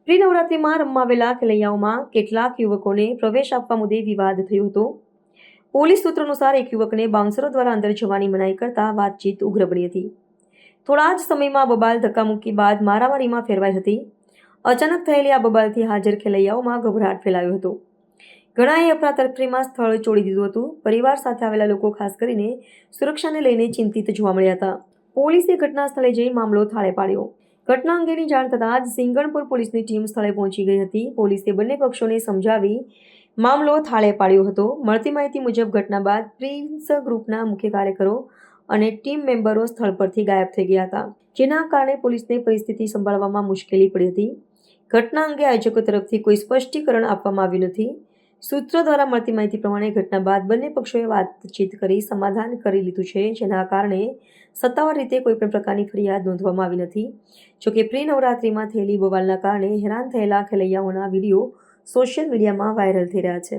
Pre નવરાત્રિમાં રમવા આવેલા ખેલૈયાઓમાં કેટલાક યુવકોને પ્રવેશ આપવા મુદ્દે વિવાદ થયો હતો. પોલીસ સૂત્રો અનુસાર એક યુવકને બાઉન્સરો દ્વારા અંદર જવાની મનાઈ કરતા વાતચીત ઉગ્ર બની હતી. થોડા જ સમયમાં બબાલ ધક્કામુક્કી બાદ મારામારીમાં ફેરવાઈ હતી. અચાનક થયેલી આ બબાલથી હાજર ખેલૈયાઓમાં ગભરાટ ફેલાયો હતો. ઘણાએ અફરાતફરીમાં સ્થળ છોડી દીધું હતું. પરિવાર સાથે આવેલા લોકો ખાસ કરીને સુરક્ષાને લઈને ચિંતિત જોવા મળ્યા હતા. પોલીસે ઘટના સ્થળે જઈ મામલો થાળે પાડ્યો. ઘટના અંગેની જાણ થતાં જ સિંગણપુર પોલીસની ટીમ સ્થળે પહોંચી ગઈ હતી. પોલીસે બંને પક્ષોને સમજાવી મામલો થાળે પાડ્યો હતો. મળતી માહિતી મુજબ ઘટના બાદ પ્રિન્સ ગ્રુપના મુખ્ય કાર્યકરો અને ટીમ મેમ્બરો સ્થળ પરથી ગાયબ થઈ ગયા હતા, જેના કારણે પોલીસને પરિસ્થિતિ સંભાળવામાં મુશ્કેલી પડી હતી. ઘટના અંગે આયોજકો તરફથી કોઈ સ્પષ્ટીકરણ આપવામાં આવ્યું નથી. સૂત્રો દ્વારા મળતી માહિતી પ્રમાણે ઘટના બાદ બંને પક્ષોએ વાતચીત કરી સમાધાન કરી લીધું છે, જેના કારણે સત્તાવાર રીતે કોઈપણ પ્રકારની ફરિયાદ નોંધવામાં આવી નથી. જોકે પ્રી નવરાત્રિમાં થયેલી બવાલના કારણે હેરાન થયેલા ખેલૈયાઓના વિડીયો સોશિયલ મીડિયામાં વાયરલ થઈ રહ્યા છે.